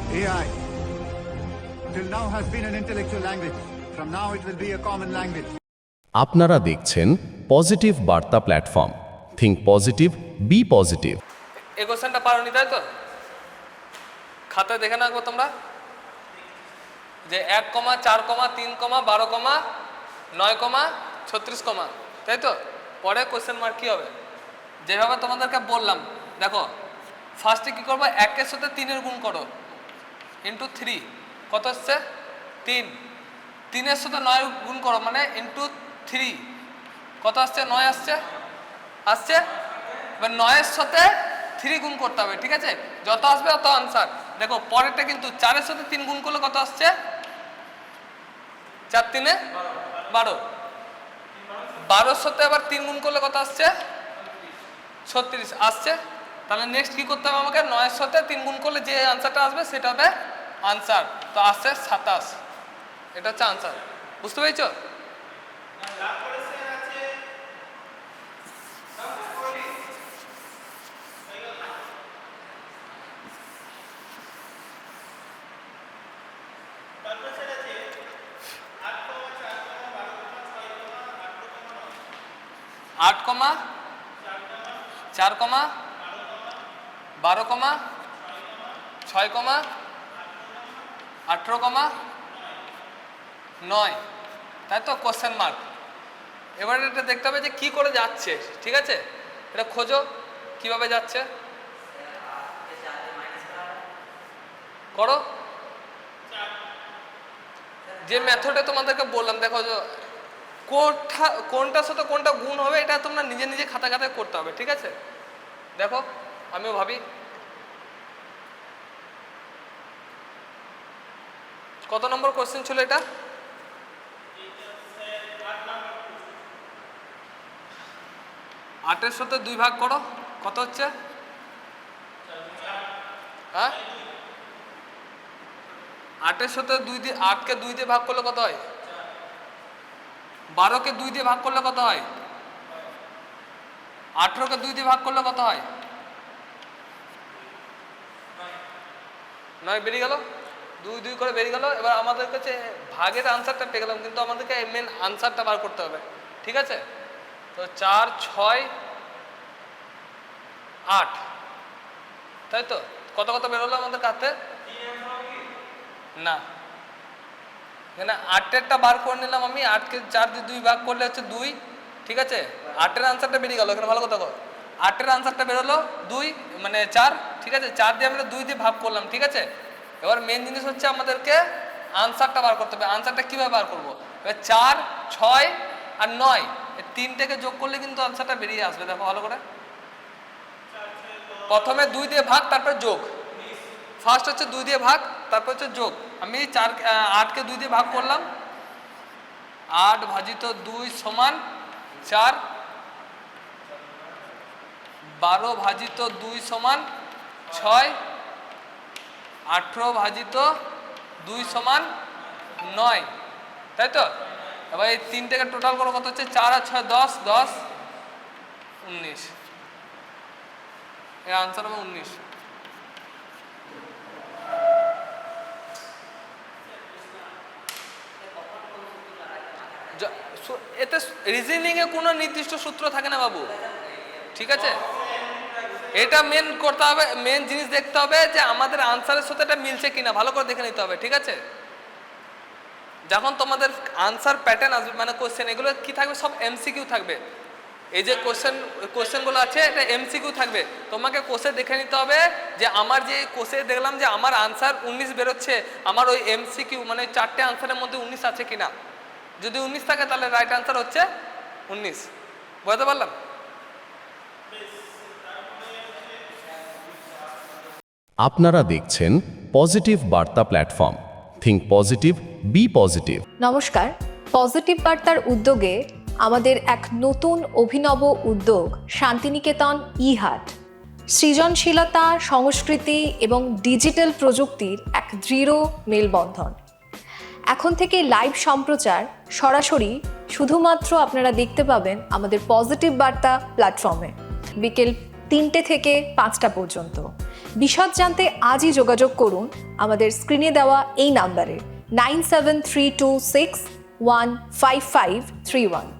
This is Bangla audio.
AI till now has been an intellectual language. From now it will be a common language. আপনারা দেখছেন positive Barta platform. Think positive, be positive. এই কোশ্চেনটা পারোনি তাই তো? খাতায় দেখে রাখবো তোমরা যে 1, 4, 3, 12, 9, 36, তাই তো? পরে কোশ্চেন মার্ক কী হবে? যেভাবে তোমাদেরকে বললাম, দেখো ফার্স্টে কী করবো, 1-এর সাথে 3-এর গুণ করো ইন্টু 3, কত আসছে? 3। 3-এর সাথে 9 গুণ করো মানে ইন্টু 3, কত আসছে? 9 আসছে। এবার 9-এর সাথে 3 গুণ করতে হবে, ঠিক আছে? যত আসবে অত আনসার। দেখো পরেরটা কিন্তু 4-এর সাথে 3 গুণ করলে কত আসছে? 4 × 3 = 12। 12-এর সাথে আবার 3 গুণ করলে কত আসছে? 36 আসছে। তাহলে নেক্সট কি করতে হবে আমাকে? 9-এর সাথে 3 গুণ করলে যে আনসারটা আসবে সেটা হবে আনসার। তো আসছে 27, এটা হচ্ছে আনসার। বুঝতে পেরেছো? আট কমা 4, 12, 6, 18, 9, তাই তো? Question mark. এবারে এটা দেখতে হবে যে কি করে যাচ্ছে, ঠিক আছে? এটা খোঁজো কিভাবে যাচ্ছে, করো যে মেথডে তোমাদেরকে বললাম। দেখো কোনটার সাথে কোনটা গুণ হবে এটা তোমরা নিজে নিজে খাতায় করতে হবে, ঠিক আছে? দেখো আমিও ভাবি, কত নম্বর কোশ্চেন ছিল এটা? 8-এর সাথে 2 ভাগ করো, কত হচ্ছে? হ্যাঁ, 8-এর সাথে 8-কে 2 দিয়ে ভাগ করলে কত হয়? 12-কে 2 দিয়ে ভাগ করলে কত হয়? 18-কে 2 দিয়ে ভাগ করলে কত হয়? 9 বেরিয়ে গেল, 2 2 করে বেরিয়ে গেল। এবার আমাদের কাছে ভাগের আনসারটা পেয়ে গেলাম, কিন্তু আমাদেরকে মেন আনসারটা বার করতে হবে, ঠিক আছে? তো 4, 6, 8, তাই তো? কত কত বেরোলো আমাদের কাছে? না, এখানে 8-এরটা বার করে নিলাম আমি। 8-কে 4 দিয়ে 2 ভাগ করলে হচ্ছে 2, ঠিক আছে? 8-এর আনসারটা বেরিয়ে গেল, এখানে ভালো কথা কর। 8-এর আনসারটা বেরোলো 2 মানে 4, ঠিক আছে? 4 দিয়ে আমরা 2 দিয়ে ভাগ করলাম, ঠিক আছে? এবার মেন জিনিস হচ্ছে আমাদেরকে আনসারটা বার করতে হবে। আনসারটা কীভাবে বার করবো? এবার 4, 6 আর 9 এই 3টাকে যোগ করলে কিন্তু আনসারটা বেরিয়ে আসবে। দেখো ভালো করে, প্রথমে 2 দিয়ে ভাগ, তারপর যোগ। ফার্স্ট হচ্ছে 2 দিয়ে ভাগ, তারপর হচ্ছে যোগ। আমি 8-কে 2 দিয়ে ভাগ করলাম, 8 ভাজিত 2 সমান 4, 12 ভাজিত 2 সমান 6, 18 ভাজিত 2 সমান 9, তাই তো? এবার এই 3টাকে টোটাল করো, কত হচ্ছে? 4 আর 6 10, 10, 19। এর আনসার হবে 19। এতে রিজনিংয়ে কোনো নির্দিষ্ট সূত্র থাকে না বাবু, ঠিক আছে? এটা মেন করতে হবে, মেন জিনিস দেখতে হবে যে আমাদের আনসারের সাথে এটা মিলছে কিনা, ভালো করে দেখে নিতে হবে, ঠিক আছে? যখন তোমাদের আনসার প্যাটার্ন আসবে মানে কোশ্চেন, এগুলো কি থাকবে? সব এমসিকিউ থাকবে। এই যে কোশ্চেনগুলো আছে এটা এমসিকিউ থাকবে। তোমাকে কোশ্চেন দেখে নিতে হবে যে আমার যে কোশ্চেন দেখলাম যে আমার আনসার 19 বেরোচ্ছে, আমার ওই এমসিকিউ মানে 4টে আনসারের মধ্যে 19 আছে কিনা। যদি 19 থাকে তাহলে রাইট আনসার হচ্ছে 19। বুঝতে পারলাম? আপনারা দেখছেন positive Barta platform. Think positive, be positive. নমস্কার, পজিটিভ বার্তার উদ্যোগে আমাদের এক নতুন অভিনব উদ্যোগ শান্তিনিকেতন ই-হাট। সৃজনশীলতা, সংস্কৃতি এবং ডিজিটাল প্রযুক্তির এক দৃঢ় মেলবন্ধন। এখন থেকে লাইভ সম্প্রচার সরাসরি শুধুমাত্র আপনারা দেখতে পাবেন আমাদের পজিটিভ বার্তা প্ল্যাটফর্মে বিকেল 3টে থেকে 5টা পর্যন্ত। বিশদ জানতে আজই যোগাযোগ করুন আমাদের স্ক্রিনে দেওয়া এই নাম্বারে 9732615531।